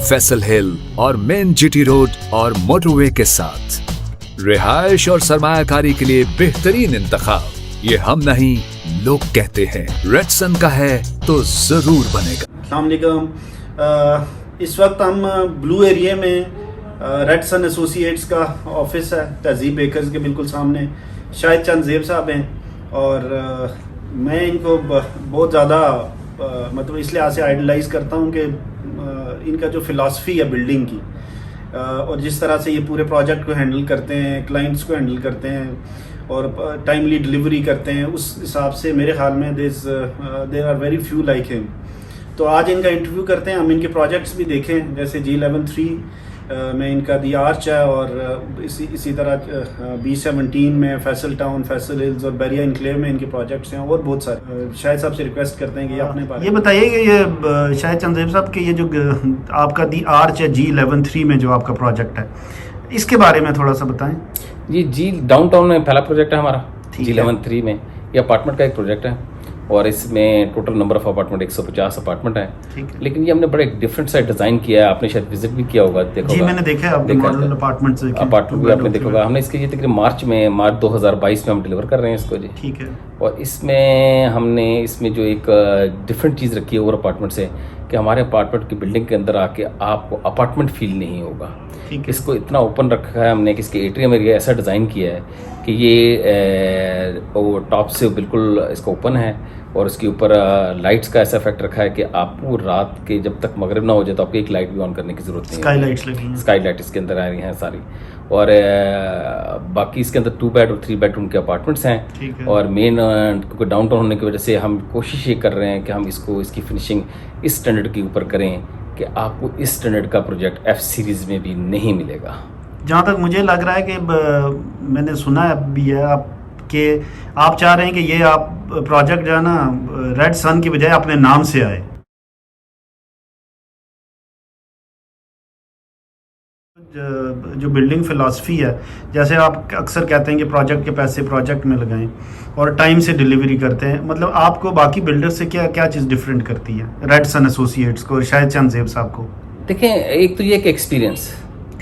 फैसल हिल और main GT road और motorway के साथ रिहायश और सरमायाकारी के लिए बेहतरीन इंतखाब। ये हम नहीं, लोग कहते हैं। रेडसन का है तो जरूर बनेगा। अस्सलाम वालेकुम। इस वक्त हम ब्लू एरिया में रेडसन एसोसिएट्स का ऑफिस है, तहजीब बेकर्स के बिल्कुल सामने। शाहिद चंद ज़ेब साहब हैं और मैं इनको बहुत ज़्यादा मतलब इस लिहाज से आइडलाइज़ करता हूँ कि इनका जो फ़िलासफ़ी है बिल्डिंग की और जिस तरह से ये पूरे प्रोजेक्ट को हैंडल करते हैं, क्लाइंट्स को हैंडल करते हैं और टाइमली डिलीवरी करते हैं, उस हिसाब से मेरे ख्याल में there are very few like him. तो आज इनका इंटरव्यू करते हैं, हम इनके प्रोजेक्ट्स भी देखें, जैसे G11-3 में इनका दी आर्च है और इसी तरह B17 में फैसल टाउन, फैसल हिल्स और बैरिया इनक्लेव में इनके प्रोजेक्ट्स हैं और बहुत सारे। शाहिद साहब से रिक्वेस्ट करते हैं कि अपने बारे ये बताइए कि ये शाहिद चंद ज़ेब साहब के ये जो आपका दी आर्च है G11-3 में जो आपका प्रोजेक्ट है, इसके बारे में थोड़ा सा बताएं। जी डाउनटाउन में पहला प्रोजेक्ट है हमारा G11-3 में। ये अपार्टमेंट का एक प्रोजेक्ट है और इसमें total number of apartment 150 apartment है। लेकिन ये हमने बड़ा एक डिफरेंट सा डिज़ाइन किया है। आपने शायद विजिट भी किया होगा, देखा जी मैंने देखा है, आपने मॉडल अपार्टमेंट भी आपने देखा होगा। हमने इसके ये तकरीबन मार्च 2022 में हम डिलीवर कर रहे हैं इसको जी। ठीक है। और इसमें जो एक डिफरेंट चीज़ रखी है ओवर अपार्टमेंट से, कि हमारे अपार्टमेंट की बिल्डिंग के अंदर आके आपको अपार्टमेंट फील नहीं होगा। इसको इतना ओपन रखा है हमने कि इसके एट्रियम एरिया ऐसा डिज़ाइन किया है कि ये वो टॉप से बिल्कुल इसका ओपन है और उसके ऊपर लाइट्स का ऐसा इफेक्ट रखा है कि आपको रात के जब तक मगरिब ना हो जाए तो आपको एक लाइट भी ऑन करने की ज़रूरत नहीं है। स्काई लाइट्स लगी हैं। स्काई लाइट इसके अंदर आ रही हैं सारी। और बाकी इसके अंदर 2 बेड और 3 बेडरूम के अपार्टमेंट्स हैं। और मेन क्योंकि डाउनटाउन होने की वजह से हम कोशिश ये कर रहे हैं कि हम इसकी फिनिशिंग इस स्टैंडर्ड के ऊपर करें कि आपको इस स्टैंडर्ड का प्रोजेक्ट F सीरीज़ में भी नहीं मिलेगा। जहाँ तक मुझे लग रहा है कि मैंने सुना भी है आप चाह रहे हैं कि ये आप प्रोजेक्ट जो है ना रेडसन की बजाय अपने नाम से आए। जो बिल्डिंग फ़िलासफ़ी है, जैसे आप अक्सर कहते हैं कि प्रोजेक्ट के पैसे प्रोजेक्ट में लगाएं और टाइम से डिलीवरी करते हैं, मतलब आपको बाकी बिल्डर्स से क्या चीज़ डिफरेंट करती है रेडसन एसोसिएट्स को और शाहिद चंद ज़ेब साहब को? देखें, एक तो ये एक एक्सपीरियंस,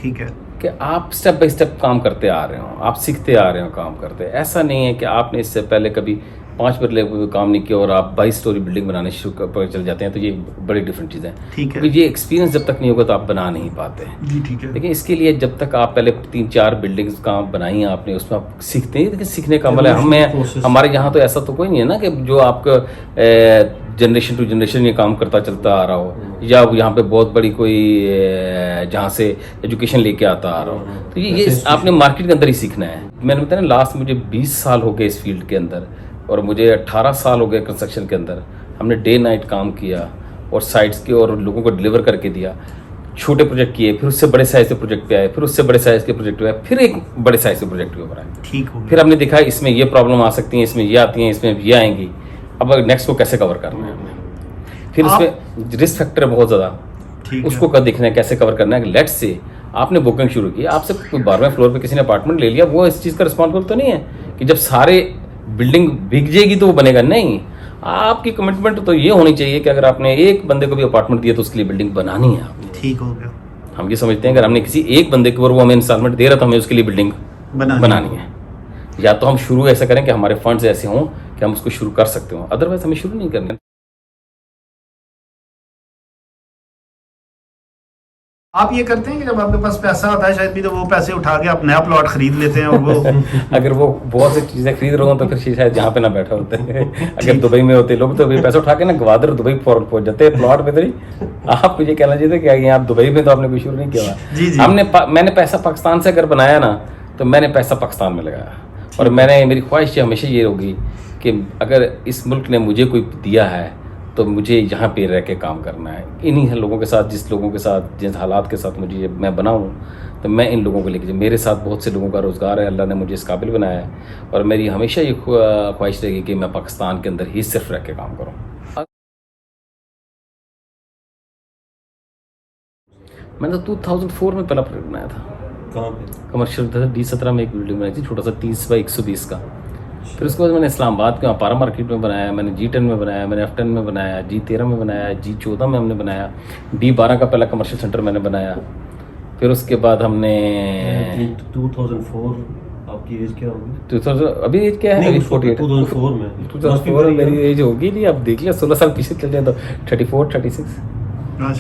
ठीक है, कि आप स्टेप बाय स्टेप काम करते आ रहे हो, आप सीखते आ रहे हो काम करते। ऐसा नहीं है कि आपने इससे पहले कभी 5 मरले काम नहीं किया और आप 22 स्टोरी बिल्डिंग बनाने शुरू कर चल जाते हैं, तो ये बड़ी डिफरेंट चीज़ है। ठीक है। तो ये एक्सपीरियंस जब तक नहीं होगा तो आप बना नहीं पाते जी ठीक है। लेकिन इसके लिए जब तक आप पहले 3-4 बिल्डिंग्स काम बनाई आपने, उसमें आप सीखते हैं। लेकिन सीखने का मतलब हमारे यहाँ तो ऐसा तो कोई नहीं है ना कि जो आपका जनरेशन टू जनरेशन ये काम करता चलता आ रहा हो, या यहाँ पे बहुत बड़ी कोई जहाँ से एजुकेशन लेके आता आ रहा हो। तो ये आपने मार्केट के अंदर ही सीखना है। मैंने बताया ना, लास्ट मुझे 20 साल हो गए इस फील्ड के अंदर और मुझे 18 साल हो गए कंस्ट्रक्शन के अंदर। हमने डे नाइट काम किया और साइट्स के और लोगों को डिलीवर करके दिया। छोटे प्रोजेक्ट किए, फिर उससे बड़े साइज के प्रोजेक्ट पे आए, फिर उससे बड़े साइज के प्रोजेक्ट पे आए, फिर एक बड़े साइज के प्रोजेक्ट के ऊपर आए। ठीक हो गया। फिर हमने देखा इसमें ये प्रॉब्लम आ सकती है, इसमें ये आती हैं, इसमें ये आएंगी। अब नेक्स्ट को कैसे कवर करना है हमें, फिर इसमें रिस्क फैक्टर है बहुत ज़्यादा, उसको देखना है कैसे कवर करना है। लेट्स से आपने बुकिंग शुरू की, आपसे कोई 12वें फ्लोर पे किसी ने अपार्टमेंट ले लिया, वो इस चीज़ का रिस्पॉन्सिबल तो नहीं है कि जब सारे बिल्डिंग बिक जाएगी तो वो बनेगा। नहीं, आपकी कमिटमेंट तो ये होनी चाहिए कि अगर आपने एक बंदे को भी अपार्टमेंट दिया तो उसके लिए बिल्डिंग बनानी है आपने। ठीक हो गया। हम ये समझते हैं अगर हमने किसी एक बंदे को और वो हमें इंस्टॉलमेंट दे रहा तो हमें उसके लिए बिल्डिंग बनानी है। या तो हम शुरू ऐसा करें कि हमारे फंड्स ऐसे हों कि हम उसको शुरू कर सकते हो, अदरवाइज हमें शुरू नहीं करना। आप ये करते हैं कि जब आपके पास पैसा आता है शायद भी, तो वो पैसे उठा के आप नया प्लॉट खरीद लेते हैं और वो अगर वो बहुत सी चीज़ें खरीद रहे हो तो फिर शायद जहाँ पे ना बैठा होते हैं। अगर दुबई में होते लोग तो पैसा उठा के ना ग्वादर दुबई फौरन पहुंच जाते हैं प्लॉट पे। तो आपको ये कहना चाहिए कि आप दुबई में तो आपने कोई शुरू नहीं किया। मैंने पैसा पाकिस्तान से अगर बनाया ना तो मैंने पैसा पाकिस्तान में लगाया और मेरी ख्वाहिश हमेशा ये होगी कि अगर इस मुल्क ने मुझे कोई दिया है तो मुझे यहाँ पे रह के काम करना है। इन्हीं लोगों के साथ, जिस हालात के साथ मैं बना हूँ, तो मैं इन लोगों को लेके, मेरे साथ बहुत से लोगों का रोज़गार है, अल्लाह ने मुझे इस काबिल बनाया है और मेरी हमेशा ये ख्वाहिश रहेगी कि मैं पाकिस्तान के अंदर ही सिर्फ रह के काम करूँ। मैंने तो 2004 में पहला प्रोजेक्ट बनाया था। कहाँ पे? कमर्शियल था, D17 में एक बिल्डिंग बनाई थी, छोटा सा 30 बाई 120 का। फिर उसके बाद मैंने इस्लामाबाद के अपारा मार्केट में बनाया, मैंने G10 में बनाया, मैंने F10 में बनाया, G13 में बनाया, G14 में हमने बनाया, D12 का पहला कमर्शियल सेंटर मैंने बनाया। फिर उसके बाद हमने 2004, आपकी एज क्या होगी? 2000 अभी एज क्या है? नहीं, अभी 48 2004 में 2004 में मेरी एज होगी नहीं, अब देख लिया 16 साल पीछे चल जाए तो 34 36।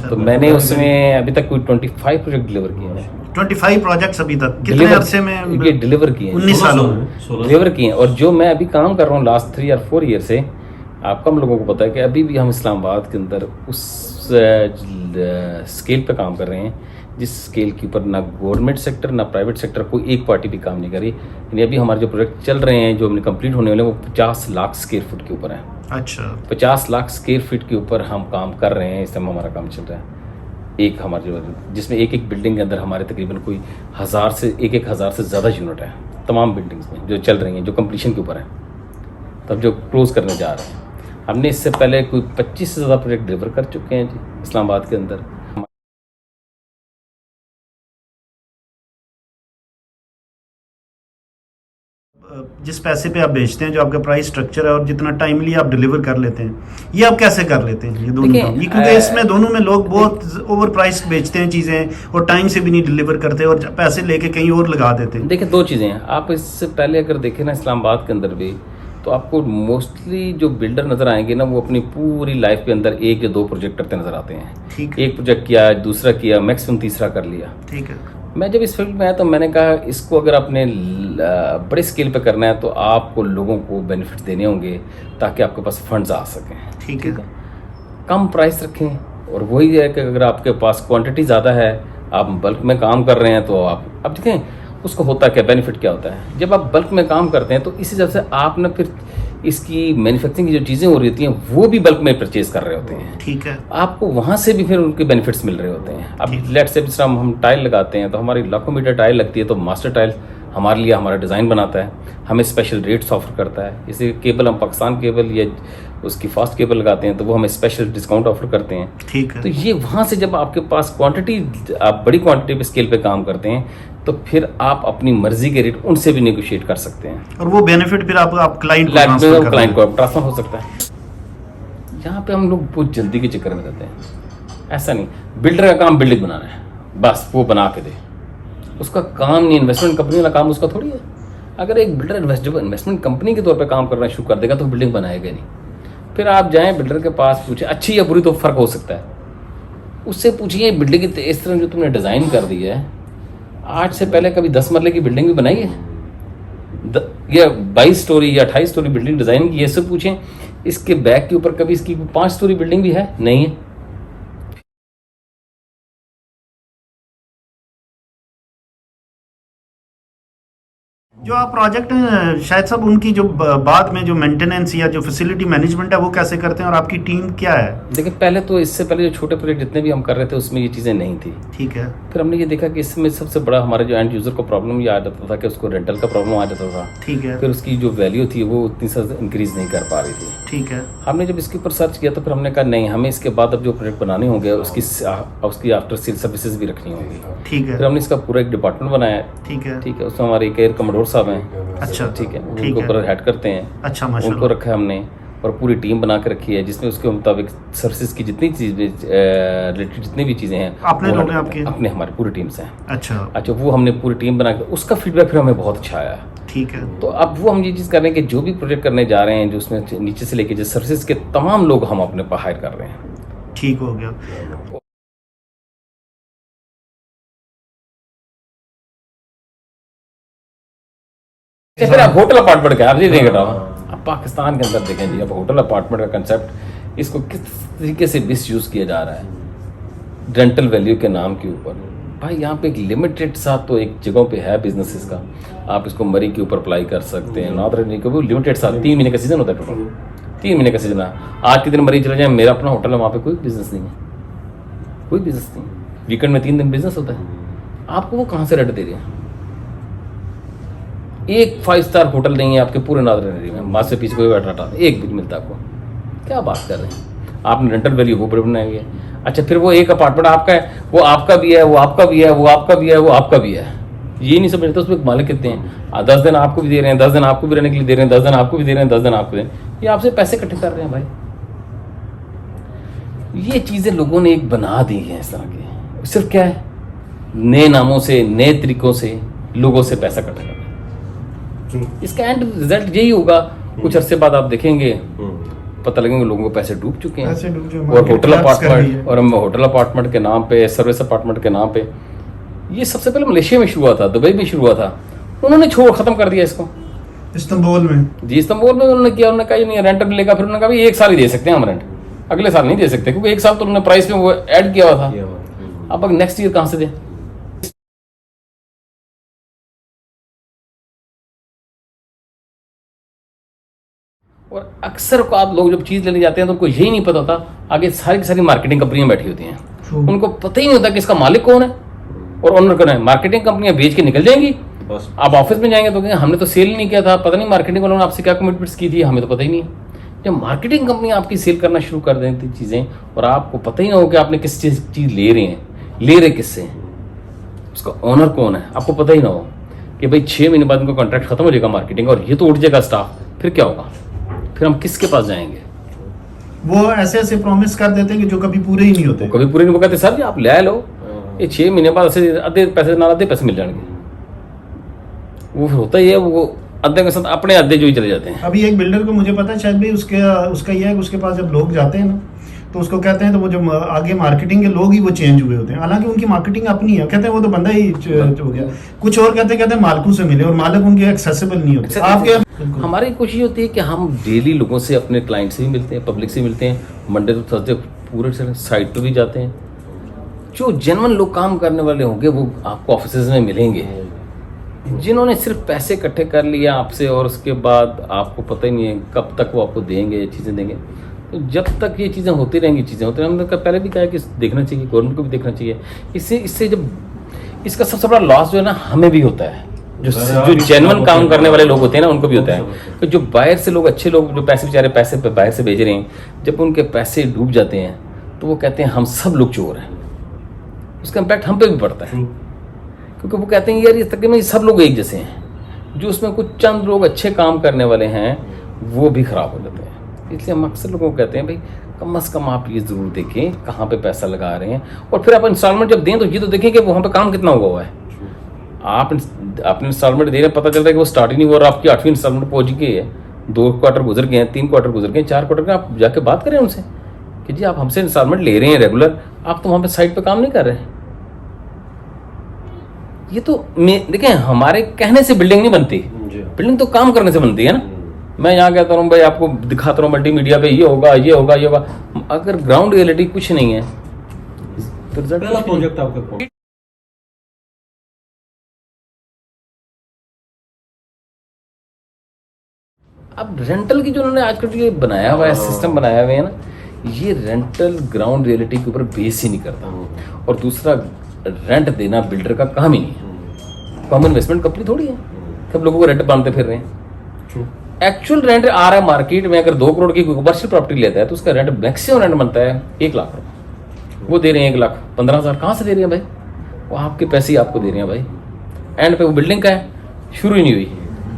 तो मैंने उसमें अभी तक कोई 25 प्रोजेक्ट डिलीवर किए हैं। 25 प्रोजेक्ट्स अभी तक, कितने अरसे में? ये डिलीवर किए हैं, 19 सालों में डिलीवर किए हैं। और जो मैं अभी काम कर रहा हूँ लास्ट 3 और 4 ईयर से, आप कम लोगों को पता है कि अभी भी हम इस्लामाबाद के अंदर उस स्केल पे काम कर रहे हैं जिस स्केल के ऊपर ना गवर्नमेंट सेक्टर ना प्राइवेट सेक्टर कोई एक पार्टी भी काम नहीं करी। यानी अभी हमारे जो प्रोजेक्ट चल रहे हैं, जो हमने कंप्लीट होने वाले हैं, वो 50 लाख स्क्वायर फुट के ऊपर है। अच्छा, 50 लाख स्क्वायर फीट के ऊपर हम काम कर रहे हैं। इस समय हमारा काम चल रहा है एक हमारे जिसमें एक बिल्डिंग के अंदर हमारे तकरीबन कोई 1000 से 1000 से ज़्यादा यूनिट है तमाम बिल्डिंग्स में जो चल रही हैं, जो कंप्लीशन के ऊपर है, तब जो क्लोज करने जा रहे हैं। हमने इससे पहले कोई 25 से ज़्यादा प्रोजेक्ट डिलीवर कर चुके हैं जी इस्लामाबाद के अंदर। जिस पैसे पे आप बेचते हैं, जो आपका प्राइस स्ट्रक्चर है और जितना टाइमली आप डिलीवर कर लेते हैं, ये आप कैसे कर लेते हैं ये दोनों काम? ये क्योंकि इसमें दोनों में लोग बहुत ओवर प्राइस बेचते हैं चीज़ें और टाइम से भी नहीं डिलीवर करते और पैसे लेके कहीं और लगा देते हैं। देखिए, 2 चीज़ें हैं। आप इससे पहले अगर देखें ना इस्लामाबाद के अंदर भी, तो आपको मोस्टली जो बिल्डर नज़र आएंगे ना, वो अपनी पूरी लाइफ के अंदर 1 या 2 प्रोजेक्ट करते नज़र आते हैं। ठीक, एक प्रोजेक्ट किया, दूसरा किया, मैक्सिमम तीसरा कर लिया। ठीक है। मैं जब इस फील्ड में आया तो मैंने कहा इसको अगर अपने बड़े स्केल पे करना है तो आपको लोगों को बेनिफिट देने होंगे ताकि आपके पास फंड्स आ सकें। ठीक है। कम प्राइस रखें, और वही है कि अगर आपके पास क्वांटिटी ज़्यादा है, आप बल्क में काम कर रहे हैं, तो आप अब देखें उसको होता क्या, बेनिफिट क्या होता है। जब आप बल्क में काम करते हैं तो इसी वजह से आप ना फिर इसकी मैन्युफैक्चरिंग की जो चीज़ें हो रही होती हैं वो भी बल्क में परचेज कर रहे होते हैं। ठीक है। आपको वहाँ से भी फिर उनके बेनिफिट्स मिल रहे होते हैं। अब लेट से जिस तरह हम टाइल लगाते हैं तो हमारी लाखों मीटर टाइल लगती है, तो मास्टर टाइल हमारे लिए हमारा डिज़ाइन बनाता है, हमें स्पेशल रेट्स ऑफर करता है। जैसे केबल, हम पाकिस्तान केबल या उसकी फास्ट केबल लगाते हैं तो वो हमें स्पेशल डिस्काउंट ऑफर करते हैं। ठीक है। तो ये वहाँ से जब आपके पास क्वांटिटी, आप बड़ी क्वांटिटी पे स्केल पे काम करते हैं, तो फिर आप अपनी मर्जी के रेट उनसे भी नेगोशिएट कर सकते हैं, और वो बेनिफिट फिर आप क्लाइंट को ट्रांसफर हो सकता है। यहाँ पे हम लोग बहुत जल्दी के चक्कर में रहते हैं। ऐसा नहीं, बिल्डर का काम बिल्डिंग बनाना है, बस वो बना के दे, उसका काम नहीं। इन्वेस्टमेंट कंपनी वाला काम उसका थोड़ी है। अगर एक बिल्डर इन्वेस्टमेंट कंपनी के तौर पे काम करना शुरू कर देगा तो बिल्डिंग बनाएगा नहीं। फिर आप जाएं बिल्डर के पास, पूछे अच्छी या बुरी, तो फ़र्क हो सकता है। उससे पूछिए बिल्डिंग इस तरह जो तुमने डिज़ाइन कर दी है, आज से पहले कभी 10 मरले की बिल्डिंग भी बनाई है, या 22 स्टोरी या 28 स्टोरी बिल्डिंग डिज़ाइन की है? इससे पूछें इसके बैक के ऊपर कभी इसकी 5 स्टोरी बिल्डिंग भी है? नहीं है। जो आप प्रोजेक्ट हैं शायद सब उनकी जो बाद में जो मेंटेनेंस या जो फैसिलिटी मैनेजमेंट है वो कैसे करते हैं, और आपकी टीम क्या है? देखिए, पहले तो इससे पहले जो छोटे प्रोजेक्ट जितने भी हम कर रहे थे उसमें ये चीज़ें नहीं थी। ठीक है। फिर हमने ये देखा कि इसमें सबसे बड़ा हमारे जो एंड यूज़र को प्रॉब्लम ये आ जाता था कि उसको रेंटल का प्रॉब्लम आ जाता था। ठीक है। फिर उसकी जो वैल्यू थी वो उतनी सा इंक्रीज़ नहीं कर पा रही थी। ठीक है। हमने जब इसके ऊपर सर्च किया तो फिर हमने कहा नहीं, हमें इसके बाद अब जो प्रोजेक्ट बनाने होंगे उसकी आफ्टर सेल सर्विसेज भी रखनी होंगी। ठीक है। फिर हमने इसका पूरा एक डिपार्टमेंट बनाया। ठीक है। ठीक है, उसमें हमारे एक एयर कमोडोर साहब हैं। अच्छा। ठीक है, उनके ऊपर हेड करते हैं। अच्छा, माशाल्लाह। उनको रखा है हमने, और पूरी टीम बना के रखी है जिसमें उसके मुताबिक सर्विसेज की जितनी चीज़ें रिलेटेड जितनी भी चीज़ें हैं अपने लोग हैं आपके? अपने, हमारी पूरी टीम से हैं। अच्छा, वो हमने पूरी टीम बना के, उसका फीडबैक फिर हमें बहुत अच्छा आया। ठीक है। तो अब वो हम ये चीज़ कर रहे हैं कि जो भी प्रोजेक्ट करने जा रहे हैं, जो उसमें नीचे से लेके जो सर्विसेज के तमाम लोग हम अपने पर हायर कर रहे हैं। ठीक हो गया। फिर आप होटल अपार्टमेंट का, आप ये नहीं घटाओ, अब पाकिस्तान के अंदर देखें जी, अब होटल अपार्टमेंट का कंसेप्ट, इसको किस तरीके से मिस यूज़ किया जा रहा है रेंटल वैल्यू के नाम के ऊपर। भाई यहाँ पे एक लिमिटेड सा तो एक जगहों पे है बिजनेसेस का, आप इसको मरी के ऊपर अप्लाई कर सकते हैं, नॉर्दर्न को भी लिमिटेड सा 3 महीने का सीजन होता है टोटल, 3 महीने का सीजन है। आज के दिन मरी चले जाए, मेरा अपना होटल है, वहाँ पे कोई बिजनेस नहीं है, कोई बिजनेस नहीं। वीकेंड में 3 दिन बिजनेस होता है, आपको वो कहाँ से रेंट दे रहे हैं? एक 5 स्टार होटल नहीं है आपके पूरे नादरन एरिया में, माँ से पीछे कोई बैठा एक भी मिलता आपको। क्या बात कर रहे हैं? आपने रेंटल वैल्यू वो बड़े बनाई है। अच्छा, फिर वो एक अपार्टमेंट आपका है, वो आपका भी है, वो आपका भी है, वो आपका भी है, वो आपका भी है। ये नहीं समझते उसमें मालिक कितने हैं। 10 दिन आपको भी दे रहे हैं, 10 दिन आपको भी रहने के लिए दे रहे हैं, 10 दिन आपको भी दे रहे हैं, 10 दिन आपको दे रहे हैं, ये आपसे पैसे इकट्ठे कर रहे हैं भाई। ये चीज़ें लोगों ने एक बना दी हैं इस तरह की। सिर्फ क्या है, नए नामों से, नए तरीकों से लोगों से पैसा इकट्ठा करना। इसका एंड रिजल्ट यही होगा, कुछ अरसे बाद आप देखेंगे पता लगेंगे लोगों को पैसे डूब चुके हैं। और होटल अपार्टमेंट, और हम होटल अपार्टमेंट के नाम पे, सर्विस अपार्टमेंट के नाम पे, ये सबसे पहले मलेशिया में शुरू हुआ था, दुबई में शुरू हुआ था, उन्होंने छोड़ खत्म कर दिया इसको। इस्तांबुल में जी, इस्तांबुल में उन्होंने किया, उन्होंने कहा नहीं रेंट मिलेगा, फिर उन्होंने कहा भाई 1 साल ही दे सकते हैं हम रेंट, अगले साल नहीं दे सकते, क्योंकि 1 साल तो उन्होंने प्राइस में वो ऐड किया हुआ था। अब नेक्स्ट ईयर कहाँ से दें? और अक्सर को आप लोग जब चीज़ लेने जाते हैं तो उनको यही नहीं पता होता, आगे सारी की सारी मार्केटिंग कंपनियां बैठी होती हैं, उनको पता ही नहीं होता कि इसका मालिक कौन है और ओनर कौन है। मार्केटिंग कंपनियां बेच के निकल जाएंगी, आप ऑफिस में जाएंगे तो कहेंगे हमने तो सेल नहीं किया था, पता नहीं मार्केटिंग वालों ने आपसे क्या कमिटमेंट्स की थी, हमें तो पता ही नहीं। जब मार्केटिंग कंपनी आपकी सेल करना शुरू कर देती चीज़ें और आपको पता ही ना हो कि आपने किस चीज़ ले रहे हैं, ले रहे किससे, उसका ओनर कौन है, आपको पता ही ना हो कि भाई 6 महीने बाद उनका कॉन्ट्रैक्ट खत्म हो जाएगा मार्केटिंग और ये तो उठ जाएगा स्टाफ, फिर क्या होगा? फिर हम किसके पास जाएंगे? वो ऐसे ऐसे प्रॉमिस कर देते हैं कि जो कभी पूरे ही नहीं होते। कभी पूरे नहीं कहते, सर जी आप ले लो, ये 6 महीने बाद ऐसे आधे पैसे ना आधे पैसे मिल जाएंगे। वो फिर होता ही है, वो आधे के साथ अपने आधे जो ही चले जाते हैं। अभी एक बिल्डर को मुझे पता है शायद भी उसका ये है कि उसके पास जब लोग जाते हैं ना तो उसको कहते हैं तो वो जो आगे मार्केटिंग के लोग ही वो चेंज हुए होते हैं, हालांकि उनकी मार्केटिंग अपनी है, कहते हैं वो तो बंदा ही हो गया। कुछ और कहते हैं मालिकों से मिले और मालिक उनके एक्सेसिबल नहीं होते। आपके हमारी कोशिश होती है कि हम डेली लोगों से, अपने क्लाइंट से भी मिलते हैं, पब्लिक से मिलते हैं, मंडे टू थर्सडे पूरे साइट पे भी जाते हैं। जो जेन्युइन लोग काम करने वाले होंगे वो आपको ऑफिस में मिलेंगे। जिन्होंने सिर्फ पैसे इकट्ठे कर लिया आपसे और उसके बाद आपको पता ही नहीं है कब तक वो आपको देंगे, चीज़ें देंगे, तो जब तक ये चीज़ें होती रहेंगी, चीज़ें होती रहेंगी। हमने पहले भी कहा कि देखना चाहिए, गवर्नमेंट को भी देखना चाहिए। इससे जब इसका सबसे बड़ा लॉस जो है ना हमें भी होता है, जो जेन्युइन काम करने वाले लोग होते हैं ना उनको भी होता है। तो जो बाहर से लोग, अच्छे लोग जो पैसे बेचारे पैसे पे बाहर से भेज रहे हैं, जब उनके पैसे डूब जाते हैं तो वो कहते हैं हम सब लोग चोर हैं। उसका इम्पैक्ट हम पे भी पड़ता है, क्योंकि वो कहते हैं यार ये तकरीबन सब लोग एक जैसे हैं, जो उसमें कुछ चंद लोग अच्छे काम करने वाले हैं वो भी खराब हो जाते हैं। इसलिए हम अक्सर लोगों को कहते हैं भाई कम से कम आप ये ज़रूर देखें कहाँ पे पैसा लगा रहे हैं, और फिर आप इंस्टॉलमेंट जब दें तो ये तो देखें कि वहाँ पे काम कितना हुआ है। आप अपने इंस्टॉलमेंट दे रहे हैं, पता चलता है कि वो स्टार्ट ही नहीं हुआ और आपकी 8वीं इंस्टॉलमेंट पहुँच गई है, 2 क्वार्टर गुजर गए हैं, 3 क्वार्टर गुजर गए, 4 क्वार्टर के, आप जाके बात करें उनसे कि जी आप हमसे इंस्टॉलमेंट ले रहे हैं रेगुलर, आप तो वहाँ पे साइट पे काम नहीं कर रहे हैं। ये तो देखें हमारे कहने से बिल्डिंग नहीं बनती, बिल्डिंग तो काम करने से बनती है ना। मैं यहाँ कहता हूँ भाई आपको दिखाता हूँ मल्टीमीडिया पे ये होगा ये होगा ये होगा, अगर ग्राउंड रियलिटी कुछ नहीं है तो पहला प्रोजेक्ट आपका कौन? अब रेंटल की जो उन्होंने आजकल ये बनाया हुआ है सिस्टम बनाया हुआ है ना, ये रेंटल ग्राउंड रियलिटी के ऊपर बेस ही नहीं करता। और दूसरा रेंट देना बिल्डर का काम ही नहीं है, कॉमन इन्वेस्टमेंट कंपनी थोड़ी है सब लोगों को रेंट बांधते फिर रहे हैं। एक्चुअल रेंट आ रहा है मार्केट में, अगर 2 करोड़ की कमर्शियल प्रॉपर्टी लेता है तो उसका रेंट मैक्सिमम रेंट बनता है 1 लाख रुपये। वो दे रहे हैं 1,15,000, कहाँ से दे रहे हैं भाई? वो आपके पैसे ही आपको दे रहे हैं भाई। एंड पे वो बिल्डिंग का है, शुरू ही नहीं हुई,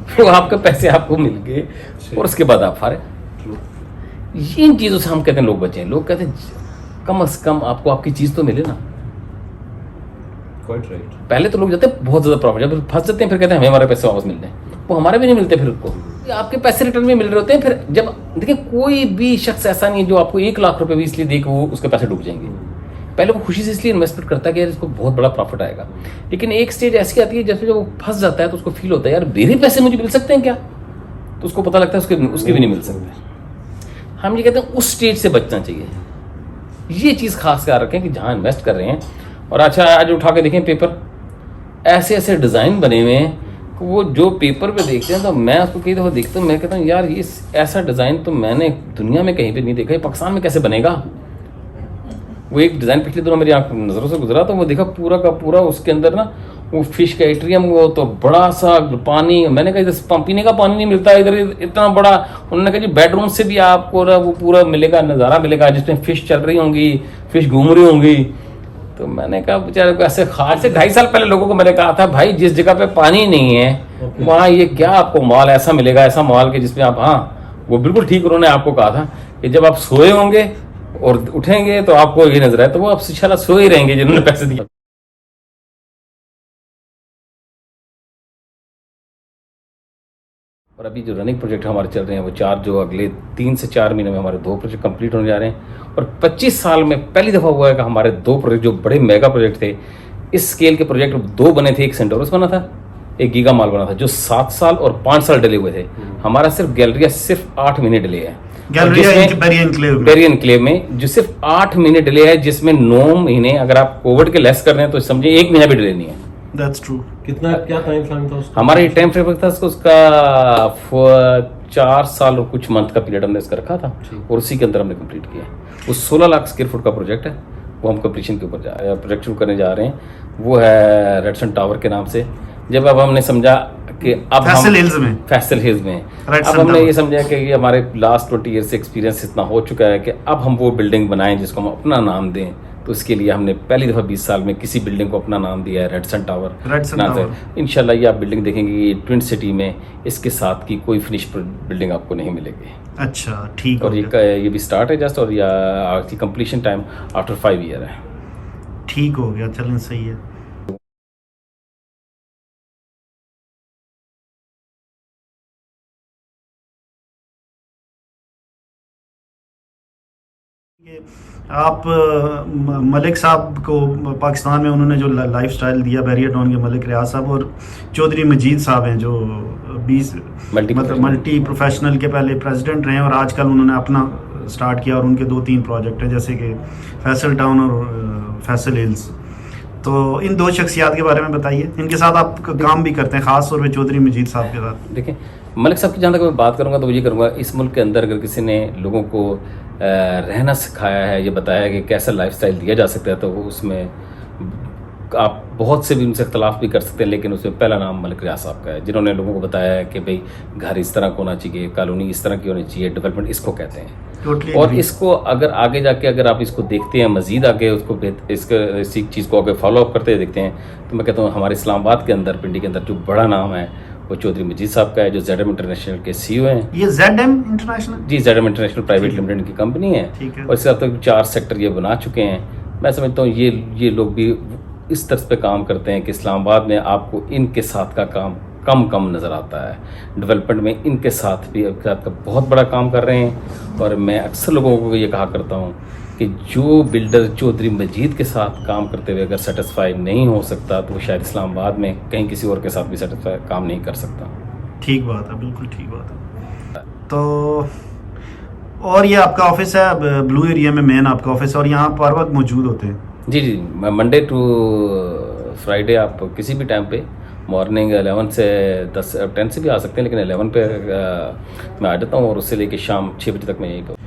फिर आपके पैसे आपको मिल गए और उसके बाद आप फारे। इन चीज़ों से हम कहते हैं लोग बचे। लोग कहते हैं कम से कम आपको आपकी चीज़ तो मिले ना। Quite right. पहले तो लोग जाते हैं बहुत ज़्यादा प्रॉफिट, जब फंस जाते हैं फिर कहते हैं हमें हमारे पैसे वापस मिल जाए, वो हमारे भी नहीं मिलते फिर उनको, आपके पैसे रिटर्न में मिल रहे होते हैं। फिर जब देखिए कोई भी शख्स ऐसा नहीं है जो आपको 1 लाख रुपए भी इसलिए दे कि वो उसके पैसे डूब जाएंगे। पहले वो खुशी से इसलिए इन्वेस्टमेंट करता है कि यार इसको बहुत बड़ा प्रॉफिट आएगा, लेकिन एक स्टेज ऐसी आती है जैसे जब वो फंस जाता है तो उसको फील होता है यार मेरे पैसे मुझे मिल सकते हैं क्या, तो उसको पता लगता है उसके भी नहीं मिल सकते। हम ये कहते हैं उस स्टेज से बचना चाहिए। ये चीज़ खास ख्याल रखें कि जहाँ इन्वेस्ट कर रहे हैं, और अच्छा आज उठा के देखें पेपर ऐसे ऐसे डिज़ाइन बने हुए हैं, वो जो पेपर पे देखते हैं तो मैं उसको कई दफ़ा देखता हूँ, मैं कहता हूँ यार ये ऐसा डिज़ाइन तो मैंने दुनिया में कहीं पे नहीं देखा, ये पाकिस्तान में कैसे बनेगा। वो एक डिज़ाइन पिछले दिनों मेरी आंख नज़रों से गुजरा तो वो देखा पूरा का पूरा उसके अंदर ना वो फिश का एट्रियम, वो तो बड़ा सा पानी, मैंने कहा इधर पीने का पानी नहीं मिलता इधर इतना बड़ा। उन्होंने कहा जी बेडरूम से भी आपको ना वो पूरा मिलेगा, नज़ारा मिलेगा जिसमें फ़िश चल रही होंगी, फ़िश घूम रही होंगी। तो मैंने कहा बेचारे को ऐसे आज से 2.5 साल पहले लोगों को मैंने कहा था भाई जिस जगह पे पानी नहीं है वहाँ ये क्या आपको मॉल ऐसा मिलेगा, ऐसा मॉल के जिसमें आप, हाँ वो बिल्कुल ठीक उन्होंने आपको कहा था कि जब आप सोए होंगे और उठेंगे तो आपको ये नजर आए, तो वो आप इंशाल्लाह सोए ही रहेंगे जिन्होंने पैसे दिए। और अभी जो रनिंग प्रोजेक्ट हमारे चल रहे हैं वो 4 जो अगले 3 से 4 महीने में हमारे 2 प्रोजेक्ट कंप्लीट होने जा रहे हैं। और 25 साल में पहली दफ़ा हुआ है कि हमारे 2 प्रोजेक्ट जो बड़े मेगा प्रोजेक्ट थे, इस स्केल के प्रोजेक्ट 2 बने थे। एक सेंटोरस बना था, एक गीगा मॉल बना था, जो 7 साल और 5 साल डिले हुए थे। हमारा सिर्फ गैलरिया सिर्फ 8 महीने डिले है, बेरी एनक्लेव में जो सिर्फ 8 महीने डिले है, जिसमें 9 महीने अगर आप कोविड के लेस कर रहे हैं तो समझिए 1 महीना भी डिले नहीं है। That's true. कितना क्या टाइम फ्रेम था उसका? हमारा ये टाइम फ्रेम था उसका 4 साल और कुछ मंथ का पीरियड हमने इसका रखा था और उसी के अंदर हमने कंप्लीट किया। वो 16 लाख स्क्वायर फुट का प्रोजेक्ट है, वो हम कंप्लीशन के ऊपर प्रोजेक्ट शुरू करने जा रहे हैं। वो है रेडसन टावर के नाम से। जब अब हमने समझा कि अब फैसल हिल्स में अब हमने ये समझा कि ये हमारे लास्ट 20 ईयर से एक्सपीरियंस इतना हो चुका है कि अब हम वो बिल्डिंग बनाएं जिसको हम अपना नाम दें। तो इसके लिए हमने पहली दफ़ा 20 साल में किसी बिल्डिंग को अपना नाम दिया है रेडसन टावर। इंशाल्लाह ये आप बिल्डिंग देखेंगे, ये ट्विन सिटी में इसके साथ की कोई फिनिश बिल्डिंग आपको नहीं मिलेगी। अच्छा ठीक। और ये भी स्टार्ट है जस्ट, और या कंप्लीशन टाइम आफ्टर 5 ईयर है। ठीक हो गया, चलें सही है। आप मलिक साहब को पाकिस्तान में उन्होंने जो लाइफस्टाइल दिया, बैरियर टाउन के मलिक रियाज साहब, और चौधरी मजीद साहब हैं जो 20 मल्टी प्रोफेशनल के पहले प्रेसिडेंट रहे हैं और आजकल उन्होंने अपना स्टार्ट किया और उनके 2-3 प्रोजेक्ट हैं जैसे कि फैसल टाउन और फैसल हिल्स। तो इन 2 शख्सियात के बारे में बताइए, इनके साथ आप काम भी करते हैं ख़ास तौर पे चौधरी मजीद साहब के साथ। देखिए मलिक साहब की जहाँ तक मैं बात करूँगा तो ये करूँगा, इस मुल्क के अंदर अगर किसी ने लोगों को रहना सिखाया है, ये बताया है कि कैसा लाइफस्टाइल दिया जा सकता है, तो उसमें आप बहुत से भी उनसे इख्तलाफ भी कर सकते हैं, लेकिन उसमें पहला नाम मलिक रियाज साहब का है, जिन्होंने लोगों को बताया है कि भाई घर इस तरह का होना चाहिए, कॉलोनी इस तरह की होनी चाहिए, डेवलपमेंट इसको कहते हैं। और इसको अगर आगे जाके अगर आप इसको देखते हैं, मज़ीद आगे उसको इसी चीज़ को अगर फॉलो अप करते देखते हैं, तो मैं कहता हूँ हमारे इस्लामाबाद के अंदर, पिंडी के अंदर जो बड़ा नाम है वो चौधरी मजीद साहब का है, जो ZM इंटरनेशनल के CEO हैं। ये ZM इंटरनेशनल? जी, ZM इंटरनेशनल प्राइवेट लिमिटेड की कंपनी है। और इसके साथ 4 सेक्टर ये बना चुके हैं। मैं समझता हूँ ये लोग भी इस तरह पे काम करते हैं कि इस्लामाबाद में आपको इनके साथ का काम कम नज़र आता है। डेवलपमेंट में इनके साथ भी बहुत बड़ा काम कर रहे हैं। और मैं अक्सर लोगों को ये कहा करता हूँ कि जो बिल्डर चौधरी मजीद के साथ काम करते हुए अगर सेटिस्फाई नहीं हो सकता तो वो शायद इस्लामाबाद में कहीं किसी और के साथ भी सेटिस्फाई काम नहीं कर सकता। ठीक बात है, बिल्कुल ठीक बात है। तो और ये आपका ऑफिस है ब्लू एरिया में, मेन आपका ऑफिस, और यहाँ पर वक्त मौजूद होते हैं? जी, मंडे टू फ्राइडे आप किसी भी टाइम पे मॉर्निंग 11 से 10 से भी आ सकते हैं, लेकिन 11 पे मैं आ जाता हूँ और उससे लेके शाम 6 बजे तक मैं यहीं पर।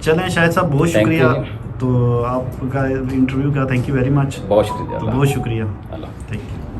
चलें शाहिद साहब, बहुत शुक्रिया तो आपका इंटरव्यू का, थैंक यू वेरी मच। बहुत शुक्रिया। बहुत शुक्रिया, अल्लाह। Thank you.